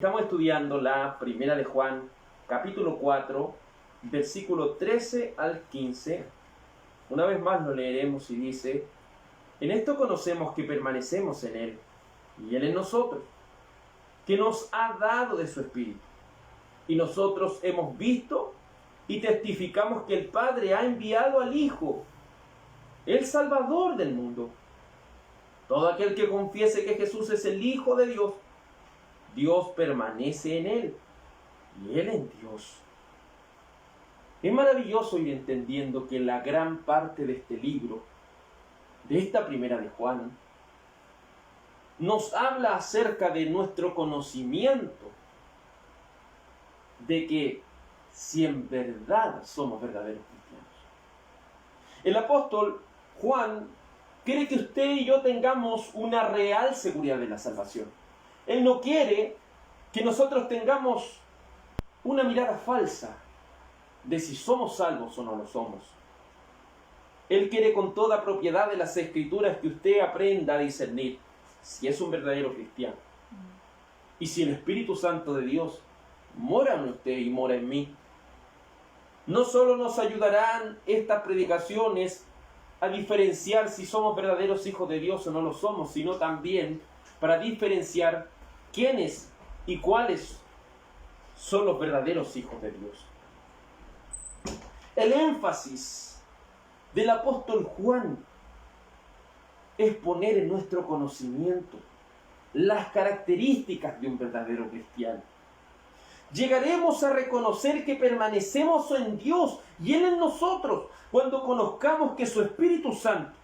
Estamos estudiando la primera de Juan, capítulo 4, versículo 13 al 15. Una vez más lo leeremos y dice: en esto conocemos que permanecemos en Él, y Él en nosotros, que nos ha dado de su Espíritu. Y nosotros hemos visto y testificamos que el Padre ha enviado al Hijo, el Salvador del mundo. Todo aquel que confiese que Jesús es el Hijo de Dios, Dios permanece en Él, y Él en Dios. Es maravilloso ir entendiendo que la gran parte de este libro, de esta primera de Juan, nos habla acerca de nuestro conocimiento de que si en verdad somos verdaderos cristianos. El apóstol Juan quiere que usted y yo tengamos una real seguridad de la salvación. Él no quiere que nosotros tengamos una mirada falsa de si somos salvos o no lo somos. Él quiere con toda propiedad de las Escrituras que usted aprenda a discernir si es un verdadero cristiano. Y si el Espíritu Santo de Dios mora en usted y mora en mí. No solo nos ayudarán estas predicaciones a diferenciar si somos verdaderos hijos de Dios o no lo somos, sino también para diferenciar quiénes y cuáles son los verdaderos hijos de Dios. El énfasis del apóstol Juan es poner en nuestro conocimiento las características de un verdadero cristiano. Llegaremos a reconocer que permanecemos en Dios y Él en nosotros cuando conozcamos que su Espíritu Santo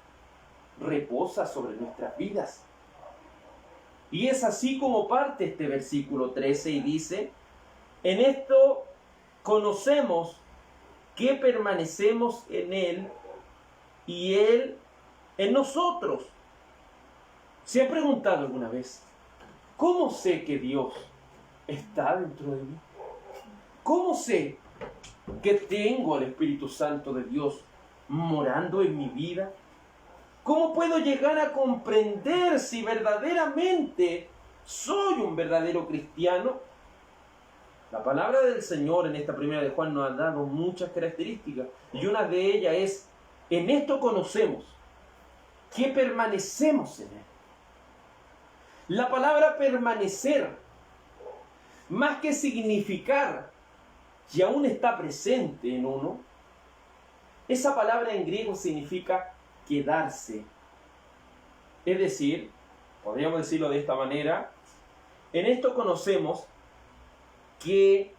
reposa sobre nuestras vidas. Y es así como parte este versículo 13 y dice: en esto conocemos que permanecemos en Él y Él en nosotros. ¿Se ha preguntado alguna vez cómo sé que Dios está dentro de mí? ¿Cómo sé que tengo al Espíritu Santo de Dios morando en mi vida? ¿Cómo puedo llegar a comprender si verdaderamente soy un verdadero cristiano? La palabra del Señor en esta primera de Juan nos ha dado muchas características, y una de ellas es: en esto conocemos que permanecemos en Él. La palabra permanecer, más que significar que aún está presente en uno, esa palabra en griego significa quedarse. Es decir, podríamos decirlo de esta manera: en esto conocemos que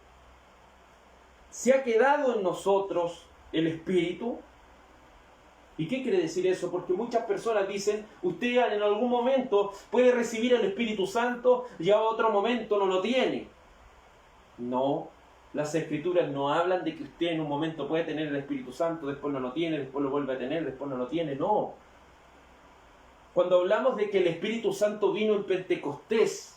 se ha quedado en nosotros el Espíritu. ¿Y qué quiere decir eso? Porque muchas personas dicen: usted en algún momento puede recibir el Espíritu Santo y a otro momento no lo tiene. No, las Escrituras no hablan de que usted en un momento puede tener el Espíritu Santo, después no lo tiene, después lo vuelve a tener, después no lo tiene. No. Cuando hablamos de que el Espíritu Santo vino en Pentecostés,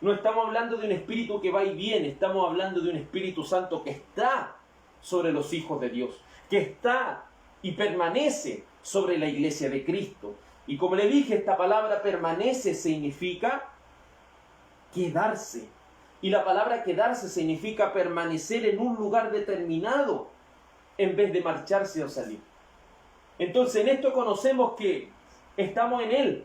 no estamos hablando de un Espíritu que va y viene, estamos hablando de un Espíritu Santo que está sobre los hijos de Dios, que está y permanece sobre la iglesia de Cristo. Y como le dije, esta palabra permanece significa quedarse. Y la palabra quedarse significa permanecer en un lugar determinado en vez de marcharse o salir. Entonces, en esto conocemos que estamos en Él.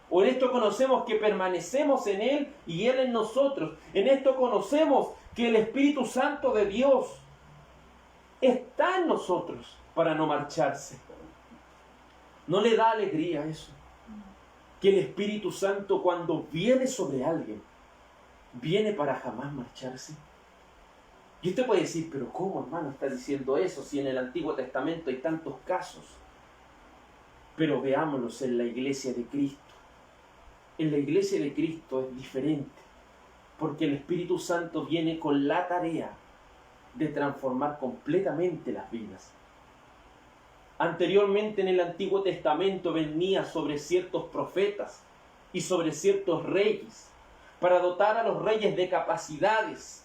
O en esto conocemos que permanecemos en Él y Él en nosotros. En esto conocemos que el Espíritu Santo de Dios está en nosotros para no marcharse. ¿No le da alegría eso? Que el Espíritu Santo, cuando viene sobre alguien, viene para jamás marcharse. Y usted puede decir: pero ¿cómo, hermano, está diciendo eso si en el Antiguo Testamento hay tantos casos? Pero veámoslos en la iglesia de Cristo. En la iglesia de Cristo es diferente, porque el Espíritu Santo viene con la tarea de transformar completamente las vidas. Anteriormente en el Antiguo Testamento venía sobre ciertos profetas y sobre ciertos reyes, para dotar a los reyes de capacidades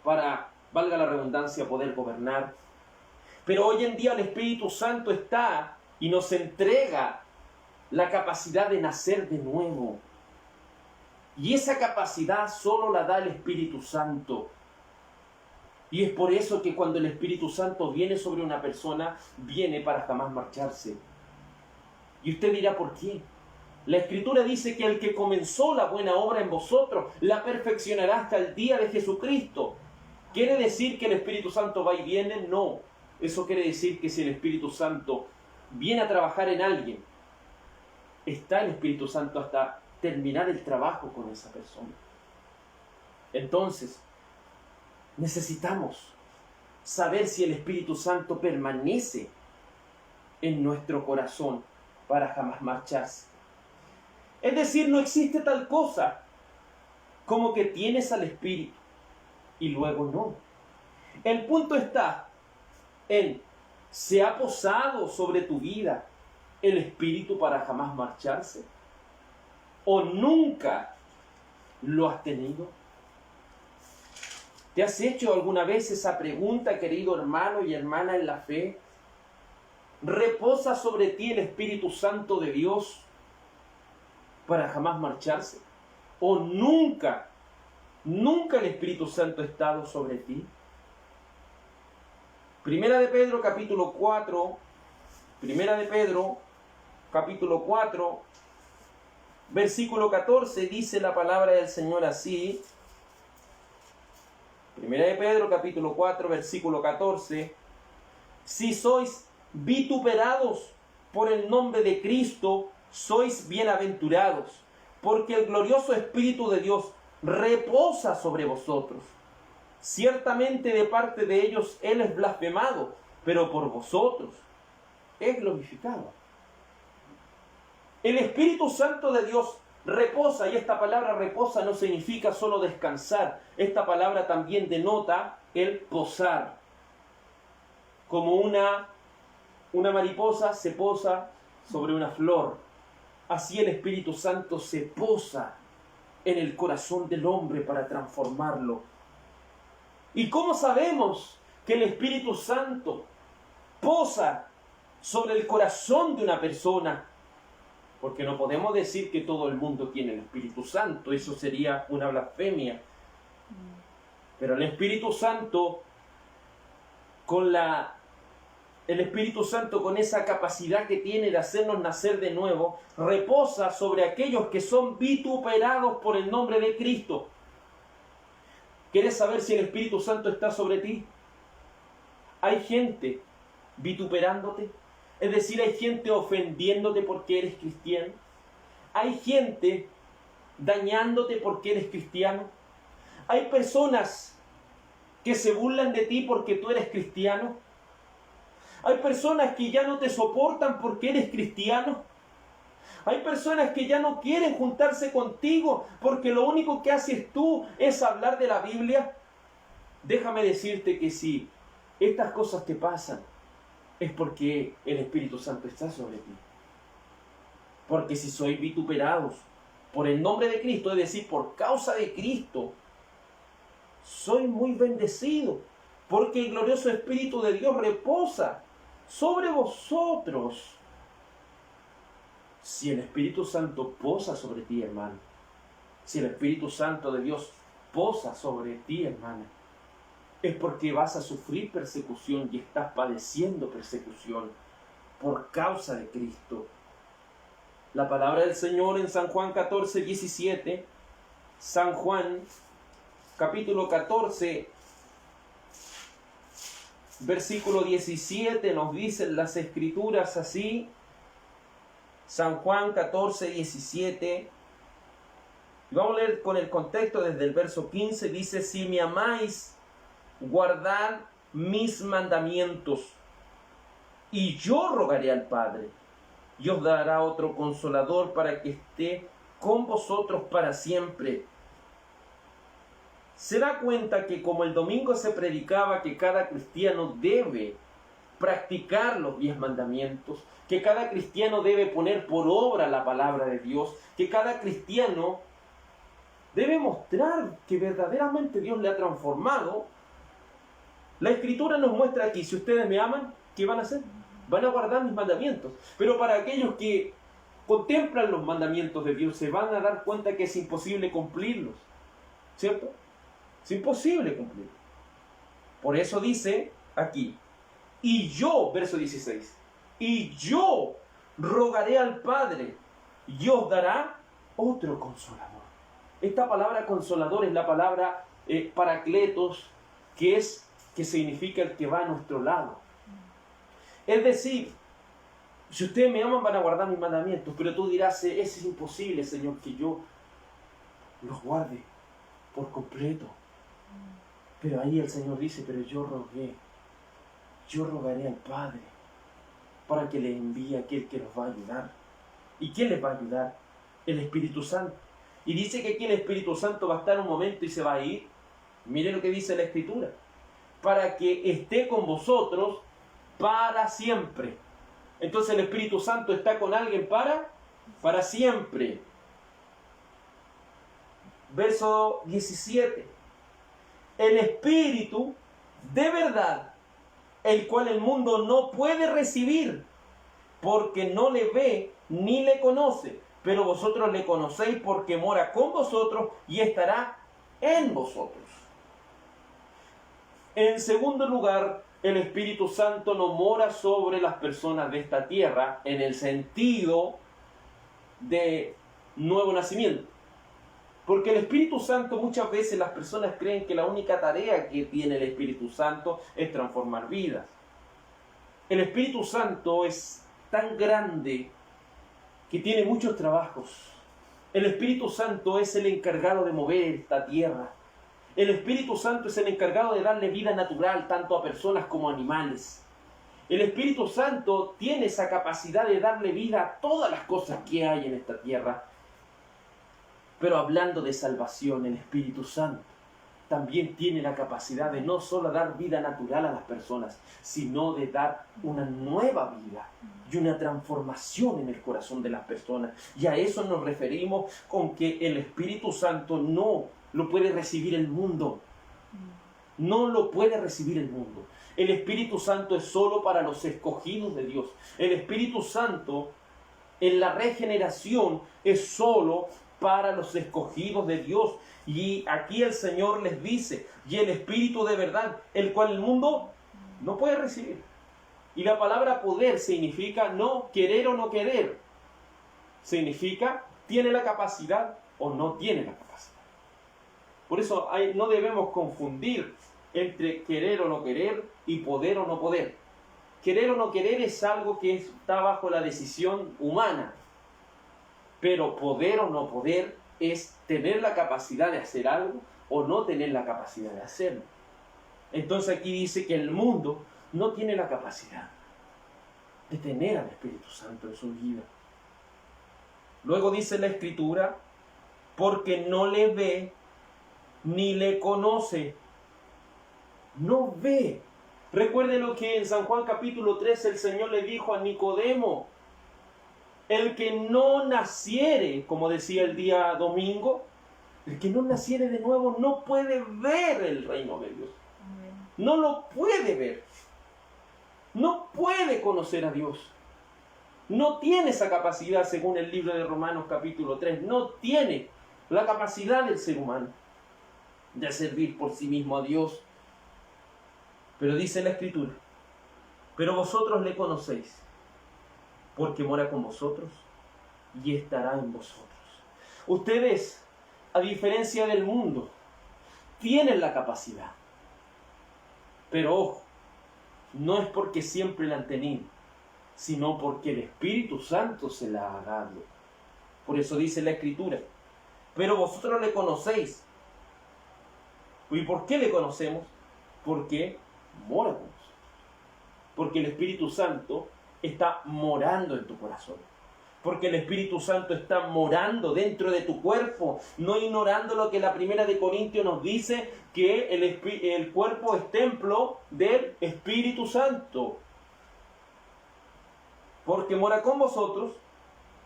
para, valga la redundancia, poder gobernar. Pero hoy en día el Espíritu Santo está y nos entrega la capacidad de nacer de nuevo. Y esa capacidad solo la da el Espíritu Santo. Y es por eso que cuando el Espíritu Santo viene sobre una persona, viene para jamás marcharse. Y usted dirá, ¿por qué? La Escritura dice que el que comenzó la buena obra en vosotros, la perfeccionará hasta el día de Jesucristo. ¿Quiere decir que el Espíritu Santo va y viene? No. Eso quiere decir que si el Espíritu Santo viene a trabajar en alguien, está el Espíritu Santo hasta terminar el trabajo con esa persona. Entonces, necesitamos saber si el Espíritu Santo permanece en nuestro corazón para jamás marcharse. Es decir, no existe tal cosa como que tienes al Espíritu y luego no. El punto está en, ¿se ha posado sobre tu vida el Espíritu para jamás marcharse? ¿O nunca lo has tenido? ¿Te has hecho alguna vez esa pregunta, querido hermano y hermana en la fe? ¿Reposa sobre ti el Espíritu Santo de Dios para jamás marcharse? ¿O nunca el Espíritu Santo ha estado sobre ti? Primera de Pedro capítulo 4, versículo 14, dice la palabra del Señor así. Primera de Pedro capítulo 4, versículo 14. Si sois vituperados por el nombre de Cristo, sois bienaventurados, porque el glorioso Espíritu de Dios reposa sobre vosotros. Ciertamente de parte de ellos Él es blasfemado, pero por vosotros es glorificado. El Espíritu Santo de Dios reposa, y esta palabra reposa no significa solo descansar. Esta palabra también denota el posar. Como una mariposa se posa sobre una flor, así el Espíritu Santo se posa en el corazón del hombre para transformarlo. ¿Y cómo sabemos que el Espíritu Santo posa sobre el corazón de una persona? Porque no podemos decir que todo el mundo tiene el Espíritu Santo, eso sería una blasfemia. Pero el Espíritu Santo, con esa capacidad que tiene de hacernos nacer de nuevo, reposa sobre aquellos que son vituperados por el nombre de Cristo. ¿Quieres saber si el Espíritu Santo está sobre ti? Hay gente vituperándote. Es decir, hay gente ofendiéndote porque eres cristiano. Hay gente dañándote porque eres cristiano. Hay personas que se burlan de ti porque tú eres cristiano. Hay personas que ya no te soportan porque eres cristiano. Hay personas que ya no quieren juntarse contigo porque lo único que haces tú es hablar de la Biblia. Déjame decirte que si estas cosas te pasan, es porque el Espíritu Santo está sobre ti. Porque si sois vituperados por el nombre de Cristo, es decir, por causa de Cristo, soy muy bendecido, porque el glorioso Espíritu de Dios reposa sobre vosotros. Si el Espíritu Santo posa sobre ti, hermano, si el Espíritu Santo de Dios posa sobre ti, hermana, es porque vas a sufrir persecución y estás padeciendo persecución por causa de Cristo. La palabra del Señor en San Juan 14, 17, San Juan capítulo 14, versículo 17, nos dicen las Escrituras así. San Juan 14, 17. Y vamos a leer con el contexto desde el verso 15. Dice: si me amáis, guardad mis mandamientos, y yo rogaré al Padre, y os dará otro consolador para que esté con vosotros para siempre. Se da cuenta que como el domingo se predicaba que cada cristiano debe practicar los 10 mandamientos, que cada cristiano debe poner por obra la palabra de Dios, que cada cristiano debe mostrar que verdaderamente Dios le ha transformado. La Escritura nos muestra aquí: si ustedes me aman, ¿qué van a hacer? Van a guardar mis mandamientos. Pero para aquellos que contemplan los mandamientos de Dios, se van a dar cuenta que es imposible cumplirlos, ¿cierto? Es imposible cumplirlos. Por eso dice aquí, y yo, verso 16, y yo rogaré al Padre y os dará otro consolador. Esta palabra consolador es la palabra paracletos, que significa el que va a nuestro lado. Es decir, si ustedes me aman van a guardar mis mandamientos, pero tú dirás, es imposible, Señor, que yo los guarde por completo. Pero ahí el Señor dice, pero yo rogaré al Padre para que les envíe aquel que los va a ayudar. ¿Y quién les va a ayudar? El Espíritu Santo. Y dice que aquí el Espíritu Santo va a estar un momento y se va a ir. Miren lo que dice la Escritura. Para que esté con vosotros para siempre. Entonces el Espíritu Santo está con alguien para siempre. Verso 17. El Espíritu de verdad, el cual el mundo no puede recibir, porque no le ve ni le conoce, pero vosotros le conocéis porque mora con vosotros y estará en vosotros. En segundo lugar, el Espíritu Santo no mora sobre las personas de esta tierra en el sentido de nuevo nacimiento. Porque el Espíritu Santo, muchas veces las personas creen que la única tarea que tiene el Espíritu Santo es transformar vidas. El Espíritu Santo es tan grande que tiene muchos trabajos. El Espíritu Santo es el encargado de mover esta tierra. El Espíritu Santo es el encargado de darle vida natural tanto a personas como a animales. El Espíritu Santo tiene esa capacidad de darle vida a todas las cosas que hay en esta tierra. Pero hablando de salvación, el Espíritu Santo también tiene la capacidad de no solo dar vida natural a las personas, sino de dar una nueva vida y una transformación en el corazón de las personas. Y a eso nos referimos con que el Espíritu Santo no lo puede recibir el mundo. No lo puede recibir el mundo. El Espíritu Santo es solo para los escogidos de Dios. El Espíritu Santo en la regeneración es solo para los escogidos de Dios. Y aquí el Señor les dice, y el Espíritu de verdad, el cual el mundo no puede recibir. Y la palabra poder significa no querer o no querer. Significa tiene la capacidad o no tiene la capacidad. Por eso no debemos confundir entre querer o no querer y poder o no poder. Querer o no querer es algo que está bajo la decisión humana. Pero poder o no poder es tener la capacidad de hacer algo o no tener la capacidad de hacerlo. Entonces aquí dice que el mundo no tiene la capacidad de tener al Espíritu Santo en su vida. Luego dice la Escritura, porque no le ve ni le conoce. No ve. Recuerde lo que en San Juan capítulo 3 el Señor le dijo a Nicodemo. El que no naciere, como decía el día domingo, el que no naciere de nuevo no puede ver el reino de Dios. No lo puede ver. No puede conocer a Dios. No tiene esa capacidad, según el libro de Romanos capítulo 3. No tiene la capacidad del ser humano de servir por sí mismo a Dios. Pero dice la Escritura, pero vosotros le conocéis, porque mora con vosotros y estará en vosotros. Ustedes, a diferencia del mundo, tienen la capacidad. Pero ojo, no es porque siempre la han tenido, sino porque el Espíritu Santo se la ha dado. Por eso dice la Escritura, pero vosotros le conocéis. ¿Y por qué le conocemos? Porque mora con nosotros. Porque el Espíritu Santo está morando en tu corazón. Porque el Espíritu Santo está morando dentro de tu cuerpo, no ignorando lo que la primera de Corintios nos dice, que el cuerpo es templo del Espíritu Santo. Porque mora con vosotros,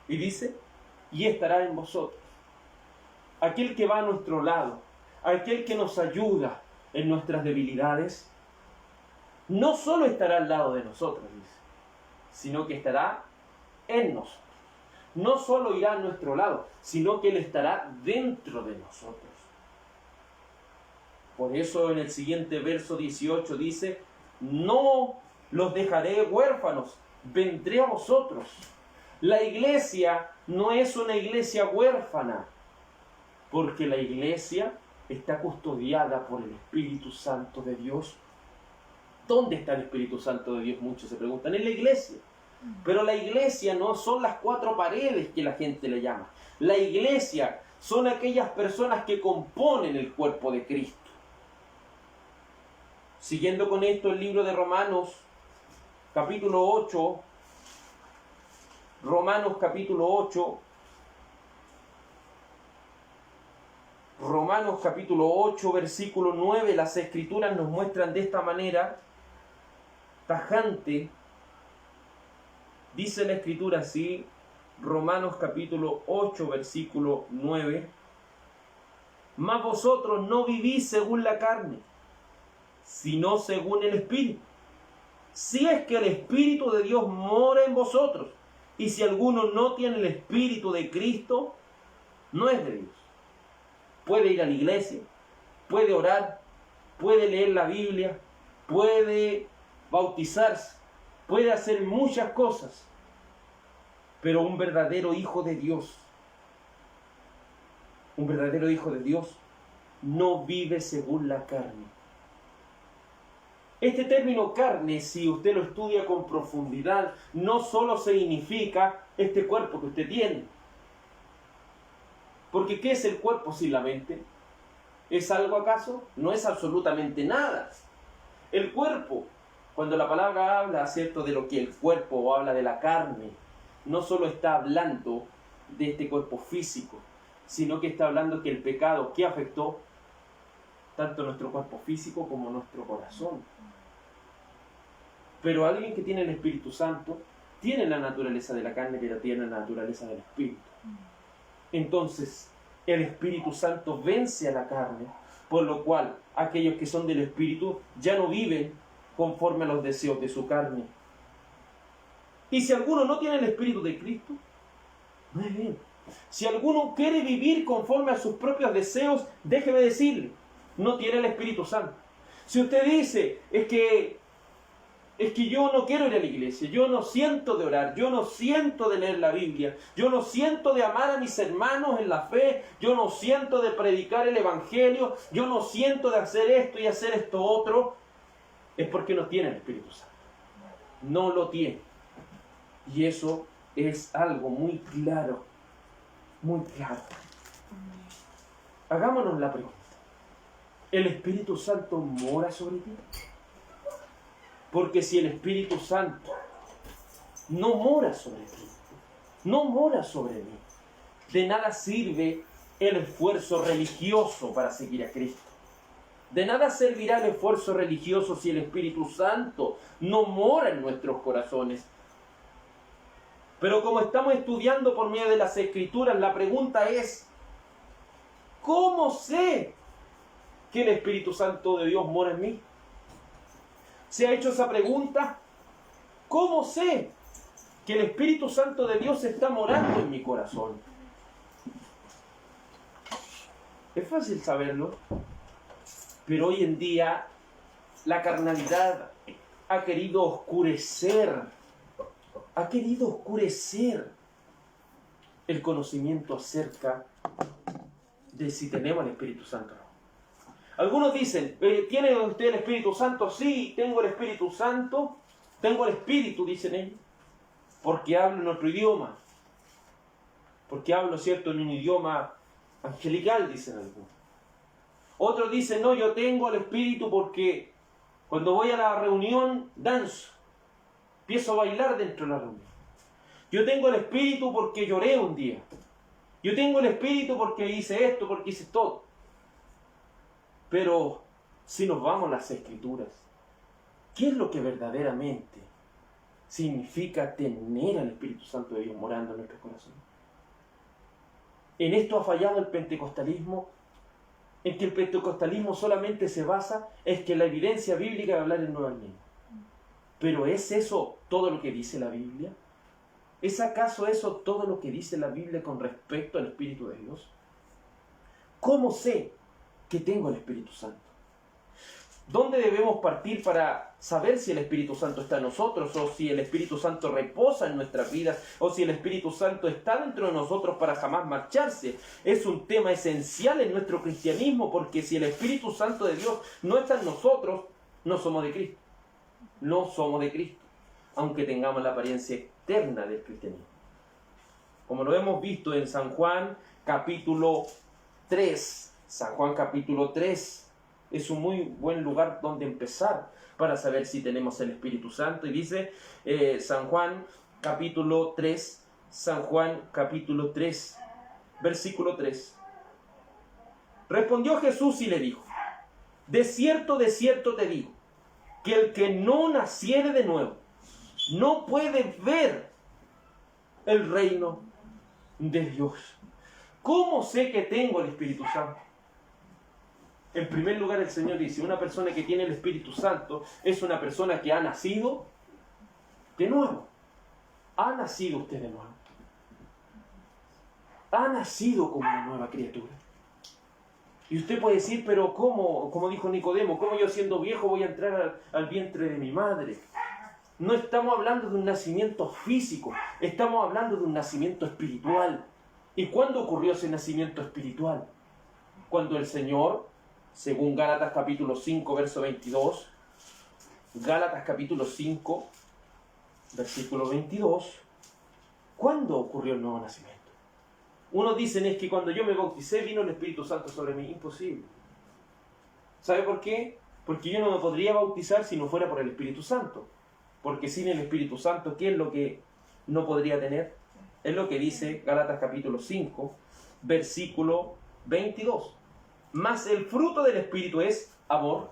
y dice, y estará en vosotros. Aquel que va a nuestro lado, aquel que nos ayuda en nuestras debilidades, no solo estará al lado de nosotros, dice, sino que estará en nosotros. no solo irá a nuestro lado, sino que Él estará dentro de nosotros. Por eso en el siguiente verso 18 dice, no los dejaré huérfanos, vendré a vosotros. La iglesia no es una iglesia huérfana, porque la iglesia está custodiada por el Espíritu Santo de Dios. ¿Dónde está el Espíritu Santo de Dios? Muchos se preguntan. En la iglesia. Pero la iglesia no son las cuatro paredes que la gente le llama. La iglesia son aquellas personas que componen el cuerpo de Cristo. Siguiendo con esto, el libro de Romanos, capítulo 8. Romanos capítulo 8. Romanos capítulo 8, versículo 9. Las Escrituras nos muestran de esta manera tajante. Dice la Escritura así, Romanos capítulo 8, versículo 9. Mas vosotros no vivís según la carne, sino según el Espíritu. Si es que el Espíritu de Dios mora en vosotros, y si alguno no tiene el Espíritu de Cristo, no es de Dios. Puede ir a la iglesia, puede orar, puede leer la Biblia, puede bautizarse, puede hacer muchas cosas, pero un verdadero hijo de Dios, no vive según la carne. Este término carne, si usted lo estudia con profundidad, no solo significa este cuerpo que usted tiene. Porque ¿qué es el cuerpo sin la mente? ¿Es algo acaso? No es absolutamente nada. El cuerpo, cuando la palabra habla, ¿cierto?, de lo que el cuerpo o habla de la carne, no solo está hablando de este cuerpo físico, sino que está hablando que el pecado que afectó tanto nuestro cuerpo físico como nuestro corazón. Pero alguien que tiene el Espíritu Santo tiene la naturaleza de la carne, pero tiene la naturaleza del Espíritu. Entonces, el Espíritu Santo vence a la carne, por lo cual aquellos que son del Espíritu ya no viven conforme a los deseos de su carne. Y si alguno no tiene el Espíritu de Cristo, no es bien. Si alguno quiere vivir conforme a sus propios deseos, déjeme decirle, no tiene el Espíritu Santo. Si usted dice, es que yo no quiero ir a la iglesia, yo no siento de orar, yo no siento de leer la Biblia, yo no siento de amar a mis hermanos en la fe, yo no siento de predicar el Evangelio, yo no siento de hacer esto y hacer esto otro, es porque no tiene el Espíritu Santo. No lo tiene. Y eso es algo muy claro, muy claro. Hagámonos la pregunta. ¿El Espíritu Santo mora sobre ti? Porque si el Espíritu Santo no mora sobre ti, no mora sobre mí, de nada sirve el esfuerzo religioso para seguir a Cristo. De nada servirá el esfuerzo religioso si el Espíritu Santo no mora en nuestros corazones. Pero como estamos estudiando por medio de las Escrituras, la pregunta es, ¿cómo sé que el Espíritu Santo de Dios mora en mí? ¿Se ha hecho esa pregunta? ¿Cómo sé que el Espíritu Santo de Dios está morando en mi corazón? Es fácil saberlo, pero hoy en día la carnalidad ha querido oscurecer el conocimiento acerca de si tenemos el Espíritu Santo o no. Algunos dicen, ¿tiene usted el Espíritu Santo? Sí, tengo el Espíritu Santo, tengo el Espíritu, dicen ellos, porque hablo en otro idioma, porque hablo, ¿cierto?, en un idioma angelical, dicen algunos. Otros dicen, no, yo tengo el Espíritu porque cuando voy a la reunión danzo, empiezo a bailar dentro de la reunión. Yo tengo el Espíritu porque lloré un día. Yo tengo el Espíritu porque hice esto, porque hice todo. Pero si nos vamos a las Escrituras, ¿qué es lo que verdaderamente significa tener al Espíritu Santo de Dios morando en nuestro corazón? En esto ha fallado el pentecostalismo, en que el pentecostalismo solamente se basa en que la evidencia bíblica de hablar en nuevas lenguas. Pero ¿es eso todo lo que dice la Biblia? ¿Es acaso eso todo lo que dice la Biblia con respecto al Espíritu de Dios? ¿Cómo sé que tengo el Espíritu Santo? ¿Dónde debemos partir para saber si el Espíritu Santo está en nosotros, o si el Espíritu Santo reposa en nuestras vidas, o si el Espíritu Santo está dentro de nosotros para jamás marcharse? Es un tema esencial en nuestro cristianismo, porque si el Espíritu Santo de Dios no está en nosotros, no somos de Cristo. No somos de Cristo, aunque tengamos la apariencia externa del cristianismo. Como lo hemos visto en San Juan capítulo 3. San Juan capítulo 3 es un muy buen lugar donde empezar para saber si tenemos el Espíritu Santo. Y dice San Juan capítulo 3, San Juan capítulo 3, versículo 3. Respondió Jesús y le dijo: de cierto te digo, que el que no naciere de nuevo no puede ver el reino de Dios. ¿Cómo sé que tengo el Espíritu Santo? En primer lugar, el Señor dice, una persona que tiene el Espíritu Santo es una persona que ha nacido de nuevo. ¿Ha nacido usted de nuevo? ¿Ha nacido como una nueva criatura? Y usted puede decir, pero ¿cómo? Como dijo Nicodemo, ¿cómo yo siendo viejo voy a entrar al vientre de mi madre? No estamos hablando de un nacimiento físico, estamos hablando de un nacimiento espiritual. ¿Y cuándo ocurrió ese nacimiento espiritual? Cuando el Señor, según Gálatas capítulo 5, verso 22, Gálatas capítulo 5, versículo 22, ¿cuándo ocurrió el nuevo nacimiento? Unos dicen es que cuando yo me bauticé vino el Espíritu Santo sobre mí. Imposible. ¿Sabe por qué? Porque yo no me podría bautizar si no fuera por el Espíritu Santo. Porque sin el Espíritu Santo, ¿qué es lo que no podría tener? Es lo que dice Gálatas capítulo 5, versículo 22. Mas el fruto del Espíritu es amor,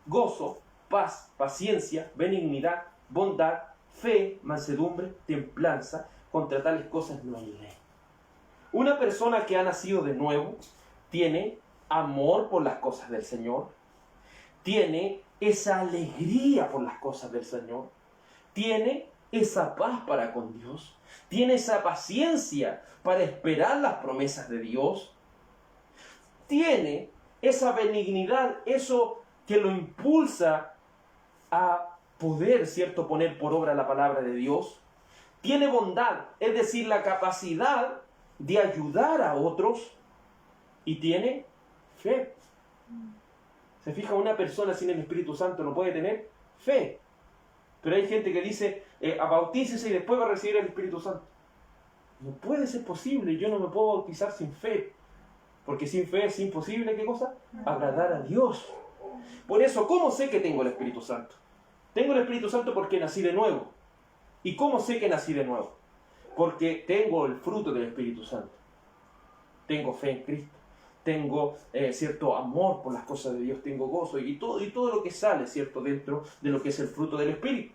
gozo, paz, paciencia, benignidad, bondad, fe, mansedumbre, templanza. Contra tales cosas no hay ley. Una persona que ha nacido de nuevo tiene amor por las cosas del Señor, tiene esa alegría por las cosas del Señor, tiene esa paz para con Dios, tiene esa paciencia para esperar las promesas de Dios, tiene esa benignidad, eso que lo impulsa a poder, ¿cierto?, poner por obra la palabra de Dios, tiene bondad, es decir, la capacidad de ayudar a otros, y tiene fe. Se fija, una persona sin el Espíritu Santo no puede tener fe. Pero hay gente que dice, bautícese y después va a recibir el Espíritu Santo. No puede ser posible, yo no me puedo bautizar sin fe. Porque sin fe es imposible, ¿qué cosa? Agradar a Dios. Por eso, ¿cómo sé que tengo el Espíritu Santo? Tengo el Espíritu Santo porque nací de nuevo. ¿Y cómo sé que nací de nuevo? Porque tengo el fruto del Espíritu Santo. Tengo fe en Cristo. Tengo cierto amor por las cosas de Dios. Tengo gozo y todo lo que sale, ¿cierto?, dentro de lo que es el fruto del Espíritu.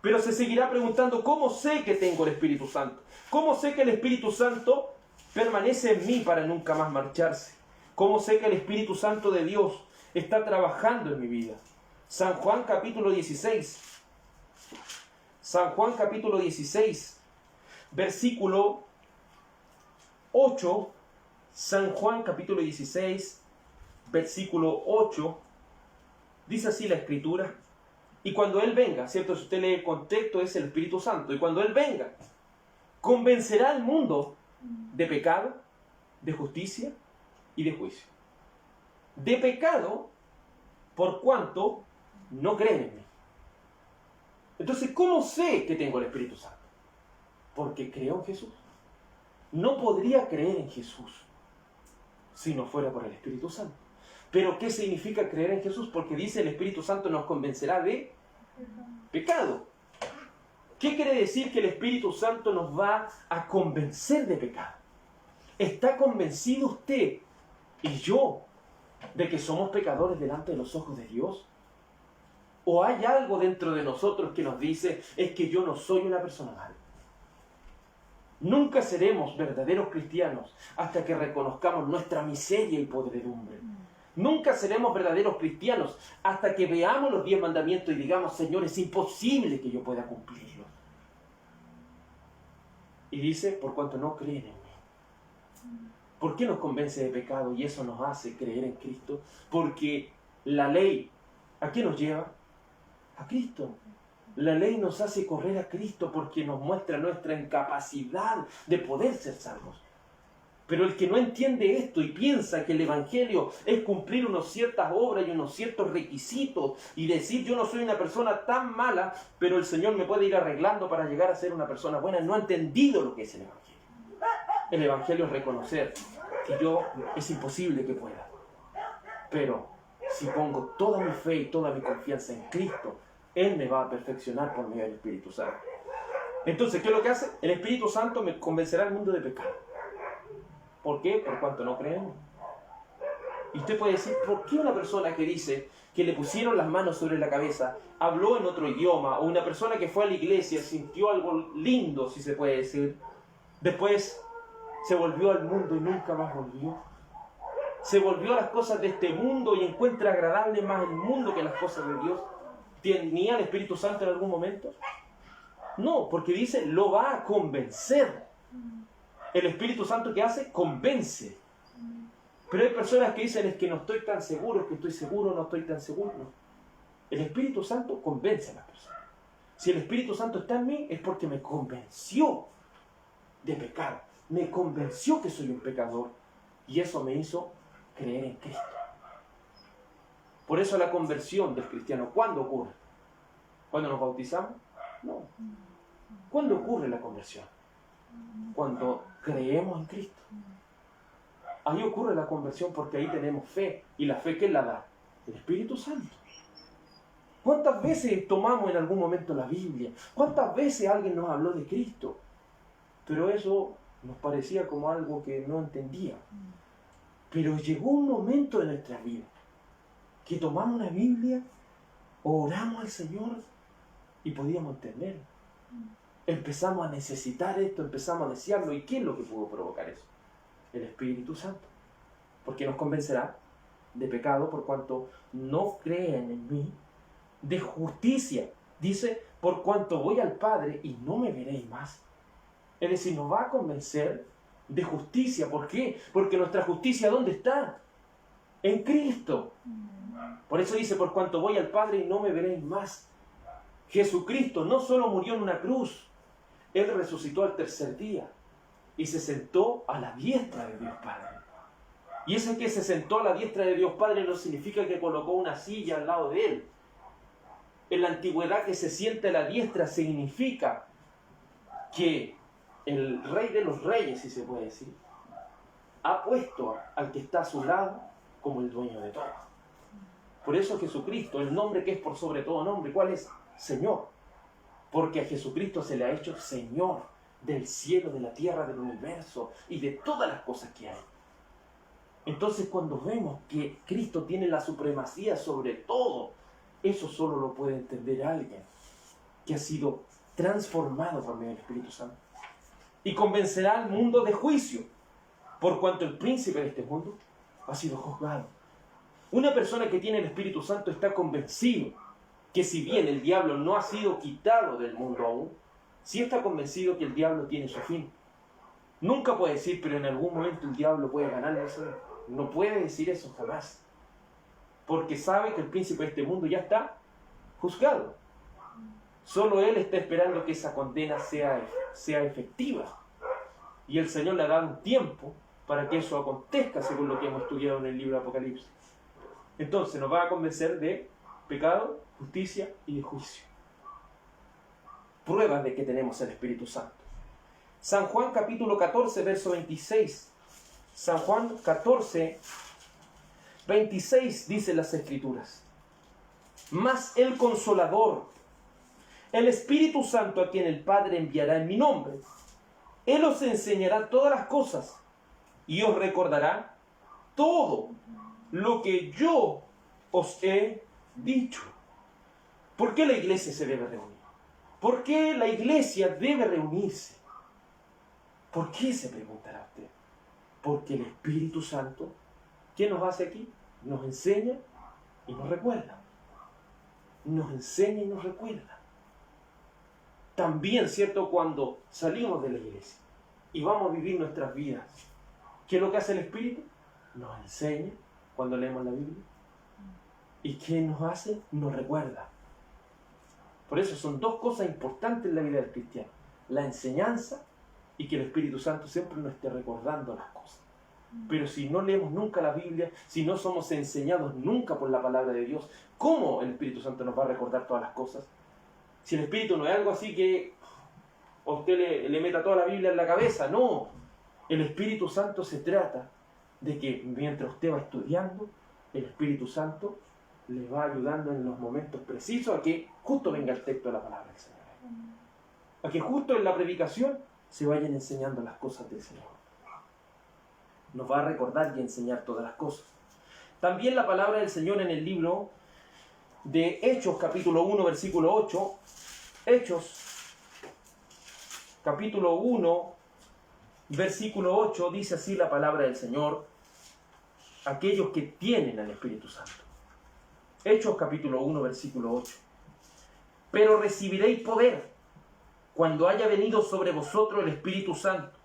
Pero se seguirá preguntando, ¿cómo sé que tengo el Espíritu Santo? ¿Cómo sé que el Espíritu Santo permanece en mí para nunca más marcharse? ¿Cómo sé que el Espíritu Santo de Dios está trabajando en mi vida? San Juan capítulo 16. San Juan capítulo 16. Versículo 8, San Juan capítulo 16, versículo 8, dice así la Escritura: y cuando Él venga, ¿cierto? Si usted lee el contexto, es el Espíritu Santo, y cuando Él venga, convencerá al mundo de pecado, de justicia y de juicio. De pecado, por cuanto no creen en mí. Entonces, ¿cómo sé que tengo el Espíritu Santo? Porque creo en Jesús. No podría creer en Jesús si no fuera por el Espíritu Santo. Pero ¿qué significa creer en Jesús? Porque dice el Espíritu Santo nos convencerá de pecado. ¿Qué quiere decir que el Espíritu Santo nos va a convencer de pecado? ¿Está convencido usted y yo de que somos pecadores delante de los ojos de Dios? ¿O hay algo dentro de nosotros que nos dice, es que yo no soy una persona mala? Nunca seremos verdaderos cristianos hasta que reconozcamos nuestra miseria y podredumbre. Nunca seremos verdaderos cristianos hasta que veamos los 10 mandamientos y digamos, Señor, es imposible que yo pueda cumplirlos. Y dice, por cuanto no creen en mí. ¿Por qué nos convence de pecado y eso nos hace creer en Cristo? Porque la ley, ¿a qué nos lleva? A Cristo. La ley nos hace correr a Cristo porque nos muestra nuestra incapacidad de poder ser salvos. Pero el que no entiende esto y piensa que el Evangelio es cumplir unas ciertas obras y unos ciertos requisitos y decir yo no soy una persona tan mala, pero el Señor me puede ir arreglando para llegar a ser una persona buena, no ha entendido lo que es el Evangelio. El Evangelio es reconocer que yo es imposible que pueda. Pero si pongo toda mi fe y toda mi confianza en Cristo, Él me va a perfeccionar por medio del Espíritu Santo. Entonces, ¿qué es lo que hace? El Espíritu Santo me convencerá al mundo de pecado. ¿Por qué? Por cuanto no creen. Y usted puede decir, ¿por qué una persona que dice que le pusieron las manos sobre la cabeza, habló en otro idioma, o una persona que fue a la iglesia, sintió algo lindo, si se puede decir, después se volvió al mundo y nunca más volvió? Se volvió a las cosas de este mundo y encuentra agradable más el mundo que las cosas de Dios. ¿Tenía el Espíritu Santo en algún momento? No, porque dice, lo va a convencer. El Espíritu Santo, ¿qué hace? Convence. Pero hay personas que dicen, es que no estoy tan seguro, es que estoy seguro, no estoy tan seguro. No. El Espíritu Santo convence a las personas. Si el Espíritu Santo está en mí, es porque me convenció de pecar. Me convenció que soy un pecador. Y eso me hizo creer en Cristo. Por eso la conversión del cristiano, ¿cuándo ocurre? ¿Cuándo nos bautizamos? No. ¿Cuándo ocurre la conversión? Cuando creemos en Cristo. Ahí ocurre la conversión porque ahí tenemos fe. ¿Y la fe quién la da? El Espíritu Santo. ¿Cuántas veces tomamos en algún momento la Biblia? ¿Cuántas veces alguien nos habló de Cristo? Pero eso nos parecía como algo que no entendía. Pero llegó un momento de nuestra vida que tomamos la Biblia, oramos al Señor y podíamos entender. Empezamos a necesitar esto, empezamos a desearlo. ¿Y qué es lo que pudo provocar eso? El Espíritu Santo. Porque nos convencerá de pecado por cuanto no creen en mí, de justicia. Dice, por cuanto voy al Padre y no me veréis más. Es decir, nos va a convencer de justicia. ¿Por qué? Porque nuestra justicia, ¿dónde está? En Cristo. Por eso dice, por cuanto voy al Padre y no me veréis más. Jesucristo no solo murió en una cruz, Él resucitó al tercer día y se sentó a la diestra de Dios Padre. Y ese que se sentó a la diestra de Dios Padre no significa que colocó una silla al lado de Él. En la antigüedad, que se siente a la diestra significa que el Rey de los Reyes, si se puede decir, ha puesto al que está a su lado como el dueño de todo. Por eso Jesucristo, el nombre que es por sobre todo nombre, ¿cuál es? Señor. Porque a Jesucristo se le ha hecho Señor del cielo, de la tierra, del universo y de todas las cosas que hay. Entonces, cuando vemos que Cristo tiene la supremacía sobre todo, eso solo lo puede entender alguien que ha sido transformado por medio del Espíritu Santo. Y convencerá al mundo de juicio, por cuanto el príncipe de este mundo ha sido juzgado. Una persona que tiene el Espíritu Santo está convencido que si bien el diablo no ha sido quitado del mundo aún, sí está convencido que el diablo tiene su fin. Nunca puede decir, pero en algún momento el diablo puede ganar. No puede decir eso jamás. Porque sabe que el príncipe de este mundo ya está juzgado. Solo él está esperando que esa condena sea efectiva. Y el Señor le ha dado un tiempo para que eso acontezca, según lo que hemos estudiado en el libro de Apocalipsis. Entonces nos va a convencer de pecado, justicia y de juicio. Pruebas de que tenemos el Espíritu Santo. San Juan capítulo 14, verso 26. San Juan 14, 26 dice las Escrituras. Mas el Consolador, el Espíritu Santo, a quien el Padre enviará en mi nombre, Él os enseñará todas las cosas y os recordará todo lo que yo os he dicho. ¿Por qué la iglesia se debe reunir? ¿Por qué la iglesia debe reunirse? ¿Por qué, se preguntará usted? Porque el Espíritu Santo, ¿qué nos hace aquí? Nos enseña y nos recuerda. Nos enseña y nos recuerda. también, ¿cierto? Cuando salimos de la iglesia y vamos a vivir nuestras vidas, ¿qué es lo que hace el Espíritu? Nos enseña cuando leemos la Biblia. ¿Y qué nos hace? Nos recuerda. Por eso son dos cosas importantes en la vida del cristiano: la enseñanza y que el Espíritu Santo siempre nos esté recordando las cosas. Pero si no leemos nunca la Biblia, si no somos enseñados nunca por la palabra de Dios, ¿cómo el Espíritu Santo nos va a recordar todas las cosas? Si el Espíritu no es algo así que a usted le meta toda la Biblia en la cabeza, no. El Espíritu Santo se trata de que mientras usted va estudiando, el Espíritu Santo le va ayudando en los momentos precisos a que justo venga el texto de la palabra del Señor. A que justo en la predicación se vayan enseñando las cosas del Señor. Nos va a recordar y enseñar todas las cosas. También la palabra del Señor en el libro de Hechos, capítulo 1, versículo 8. Hechos, capítulo 1, versículo 8, dice así la palabra del Señor: aquellos que tienen al Espíritu Santo. Hechos, capítulo 1, versículo 8. Pero recibiréis poder cuando haya venido sobre vosotros el Espíritu Santo,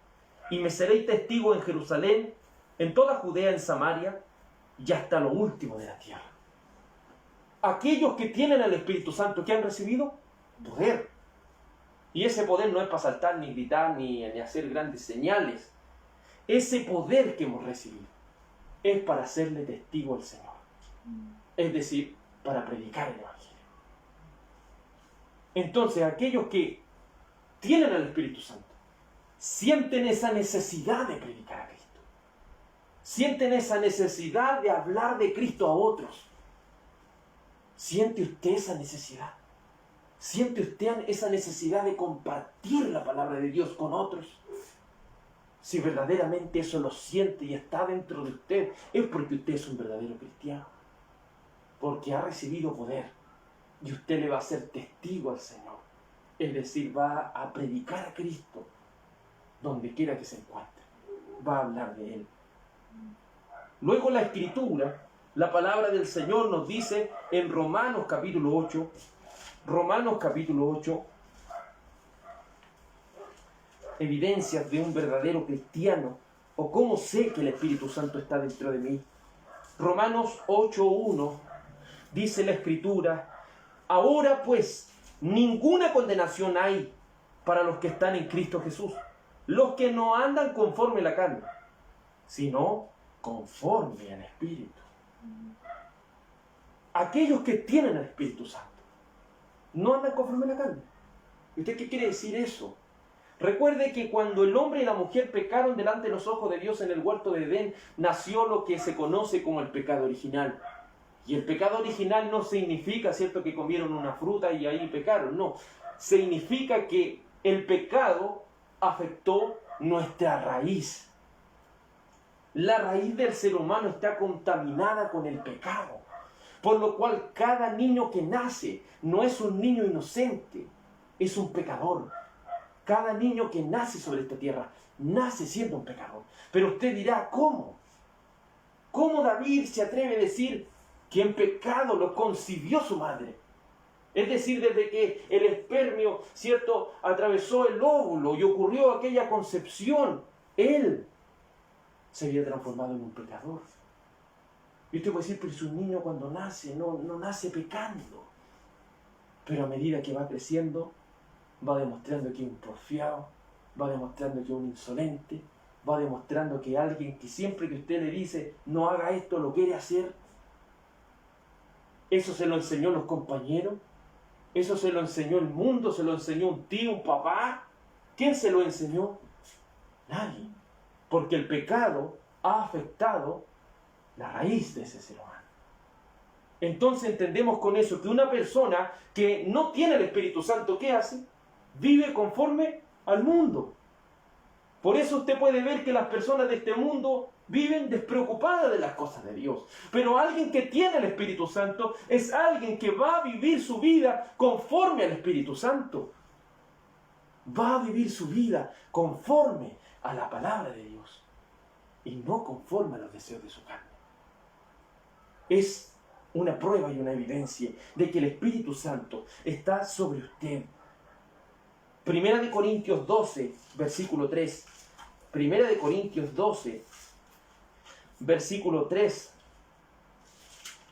y me seréis testigos en Jerusalén, en toda Judea, en Samaria, y hasta lo último de la tierra. Aquellos que tienen al Espíritu Santo, ¿qué han recibido? Poder. Y ese poder no es para saltar, ni gritar, ni hacer grandes señales. Ese poder que hemos recibido es para hacerle testigo al Señor. Es decir, para predicar el Evangelio. Entonces, aquellos que tienen al Espíritu Santo sienten esa necesidad de predicar a Cristo. Sienten esa necesidad de hablar de Cristo a otros. ¿Siente usted esa necesidad? ¿Siente usted esa necesidad de compartir la palabra de Dios con otros? Si verdaderamente eso lo siente y está dentro de usted, es porque usted es un verdadero cristiano. Porque ha recibido poder y usted le va a ser testigo al Señor. Es decir, va a predicar a Cristo donde quiera que se encuentre. Va a hablar de Él. Luego la Escritura, la palabra del Señor nos dice en Romanos capítulo 8, evidencias de un verdadero cristiano, o cómo sé que el Espíritu Santo está dentro de mí. Romanos 8:1 dice la Escritura: ahora pues, ninguna condenación hay para los que están en Cristo Jesús, los que no andan conforme a la carne, sino conforme al Espíritu. Aquellos que tienen al Espíritu Santo no andan conforme a la carne. ¿Y usted qué quiere decir eso? Recuerde que cuando el hombre y la mujer pecaron delante de los ojos de Dios en el huerto de Edén, nació lo que se conoce como el pecado original. Y el pecado original no significa, ¿cierto?, que comieron una fruta y ahí pecaron. No, significa que el pecado afectó nuestra raíz. La raíz del ser humano está contaminada con el pecado. Por lo cual cada niño que nace no es un niño inocente, es un pecador. Cada niño que nace sobre esta tierra nace siendo un pecador. Pero usted dirá, ¿cómo? ¿Cómo David se atreve a decir que en pecado lo concibió su madre? Es decir, desde que el espermio, ¿cierto?, atravesó el óvulo y ocurrió aquella concepción, él se había transformado en un pecador. Y usted puede decir, pero si un niño cuando nace, no nace pecando. Pero a medida que va creciendo, va demostrando que es un porfiado, va demostrando que es un insolente, va demostrando que alguien que siempre que usted le dice, no haga esto, lo quiere hacer. Eso se lo enseñó los compañeros, eso se lo enseñó el mundo, se lo enseñó un tío, un papá. ¿Quién se lo enseñó? Nadie. Porque el pecado ha afectado la raíz de ese ser humano. Entonces entendemos con eso que una persona que no tiene el Espíritu Santo, ¿qué hace? Vive conforme al mundo. Por eso usted puede ver que las personas de este mundo viven despreocupadas de las cosas de Dios. Pero alguien que tiene el Espíritu Santo es alguien que va a vivir su vida conforme al Espíritu Santo. Va a vivir su vida conforme a la palabra de Dios y no conforme a los deseos de su carne. Es una prueba y una evidencia de que el Espíritu Santo está sobre usted. Primera de Corintios 12, versículo 3. Primera de Corintios 12, versículo 3.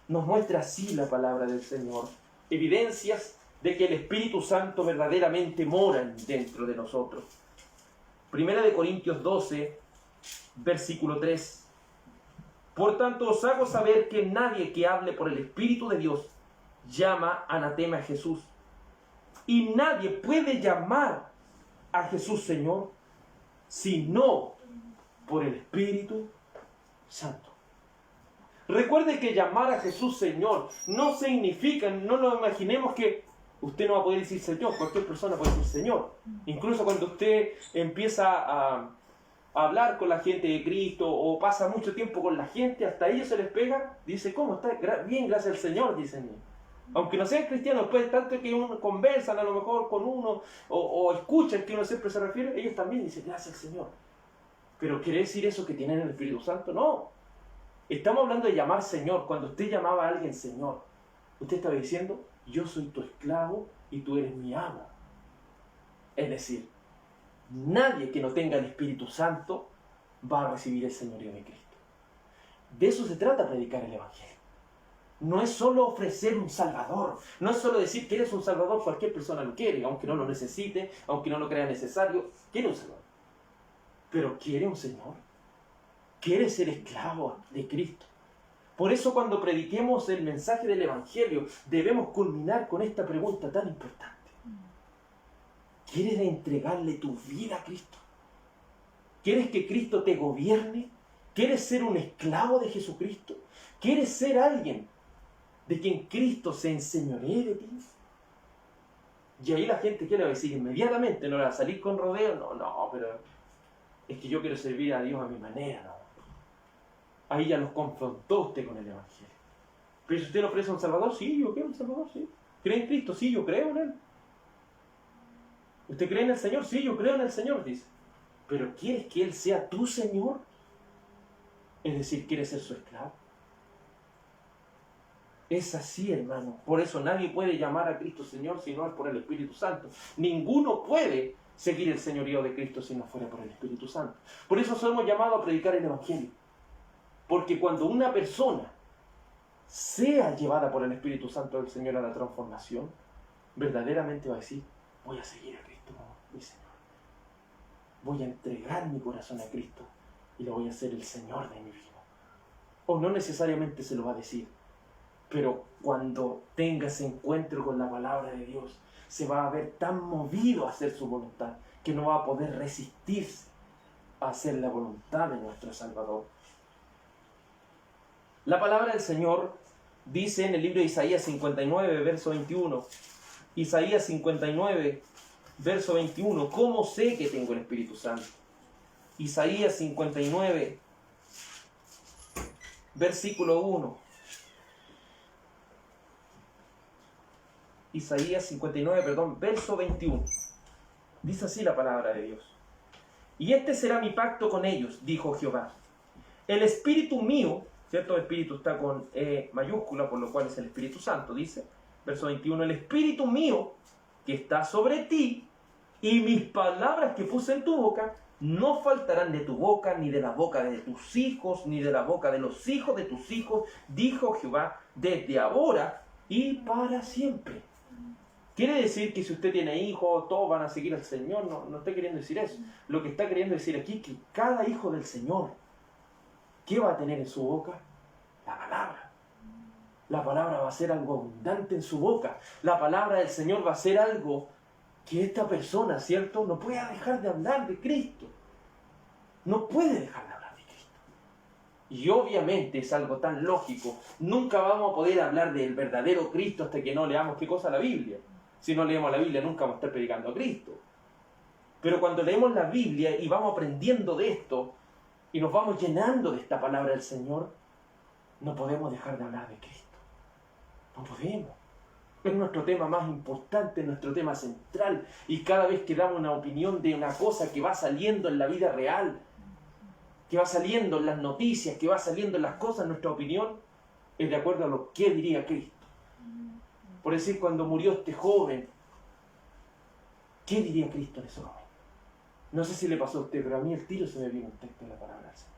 Nos muestra así la palabra del Señor. Evidencias de que el Espíritu Santo verdaderamente mora dentro de nosotros. Primera de Corintios 12, versículo 3. Por tanto os hago saber que nadie que hable por el Espíritu de Dios llama anatema a Jesús. Y nadie puede llamar a Jesús Señor, sino por el Espíritu Santo. Recuerde que llamar a Jesús Señor no significa, no lo imaginemos que usted no va a poder decir Señor, cualquier persona puede decir Señor. Incluso cuando usted empieza a hablar con la gente de Cristo o pasa mucho tiempo con la gente, hasta ellos se les pega, dice, ¿cómo está? Bien, gracias al Señor, dicen. Aunque no sean cristianos, después tanto que uno conversan a lo mejor con uno o escuchan que uno siempre se refiere, ellos también dicen, gracias al Señor. Pero ¿quiere decir eso que tienen el Espíritu Santo? No. Estamos hablando de llamar Señor. Cuando usted llamaba a alguien Señor, usted estaba diciendo, yo soy tu esclavo y tú eres mi amo. Es decir, nadie que no tenga el Espíritu Santo va a recibir el señorío de Cristo. De eso se trata predicar el Evangelio. No es solo ofrecer un Salvador. No es solo decir que eres un Salvador, cualquier persona lo quiere, aunque no lo necesite, aunque no lo crea necesario. Quiere un Salvador. Pero quiere un Señor. Quiere ser esclavo de Cristo. Por eso cuando prediquemos el mensaje del Evangelio, debemos culminar con esta pregunta tan importante. ¿Quieres entregarle tu vida a Cristo? ¿Quieres que Cristo te gobierne? ¿Quieres ser un esclavo de Jesucristo? ¿Quieres ser alguien de quien Cristo se enseñoree de ti? Y ahí la gente, ¿qué le va a decir? Inmediatamente, no le va a salir con rodeo. No, pero es que yo quiero servir a Dios a mi manera. No. Ahí ya los confrontó usted con el Evangelio. Pero si usted le ofrece un Salvador, sí, yo quiero un Salvador, sí. ¿Cree en Cristo? Sí, yo creo en Él. ¿Usted cree en el Señor? Sí, yo creo en el Señor, dice. ¿Pero quieres que Él sea tu Señor? Es decir, ¿quieres ser su esclavo? Es así, hermano. Por eso nadie puede llamar a Cristo Señor si no es por el Espíritu Santo. Ninguno puede seguir el señorío de Cristo si no fuera por el Espíritu Santo. Por eso somos llamados a predicar el Evangelio. Porque cuando una persona sea llevada por el Espíritu Santo del Señor a la transformación, verdaderamente va a decir, voy a seguir a Cristo, mi Señor. Voy a entregar mi corazón a Cristo y lo voy a hacer el Señor de mi vida. O no necesariamente se lo va a decir, pero cuando tenga ese encuentro con la palabra de Dios, se va a ver tan movido a hacer su voluntad que no va a poder resistirse a hacer la voluntad de nuestro Salvador. La palabra del Señor dice en el libro de Isaías 59, verso 21. Isaías 59, verso 21. ¿Cómo sé que tengo el Espíritu Santo? Isaías 59, versículo 1. Isaías 59, verso 21. Dice así la palabra de Dios. Y este será mi pacto con ellos, dijo Jehová. El Espíritu mío, ¿cierto? El Espíritu está con E mayúscula, por lo cual es el Espíritu Santo, dice. Verso 21, el Espíritu mío que está sobre ti y mis palabras que puse en tu boca no faltarán de tu boca, ni de la boca de tus hijos, ni de la boca de los hijos de tus hijos, dijo Jehová, desde ahora y para siempre. Quiere decir que si usted tiene hijos, todos van a seguir al Señor. No está queriendo decir eso. Lo que está queriendo decir aquí es que cada hijo del Señor, ¿qué va a tener en su boca? La palabra. La palabra va a ser algo abundante en su boca. La palabra del Señor va a ser algo que esta persona, ¿cierto?, no puede dejar de hablar de Cristo. No puede dejar de hablar de Cristo. Y obviamente es algo tan lógico. Nunca vamos a poder hablar del verdadero Cristo hasta que no leamos ¿qué cosa? La Biblia. Si no leemos la Biblia nunca vamos a estar predicando a Cristo. Pero cuando leemos la Biblia y vamos aprendiendo de esto y nos vamos llenando de esta palabra del Señor, no podemos dejar de hablar de Cristo. No podemos. Es nuestro tema más importante, nuestro tema central. Y cada vez que damos una opinión de una cosa que va saliendo en la vida real, que va saliendo en las noticias, que va saliendo en las cosas, nuestra opinión es de acuerdo a lo que diría Cristo. Por decir, cuando murió este joven, ¿Qué diría Cristo en ese momento? No sé si le pasó a usted, pero a mí el tiro se me vino un texto de la palabra del Señor.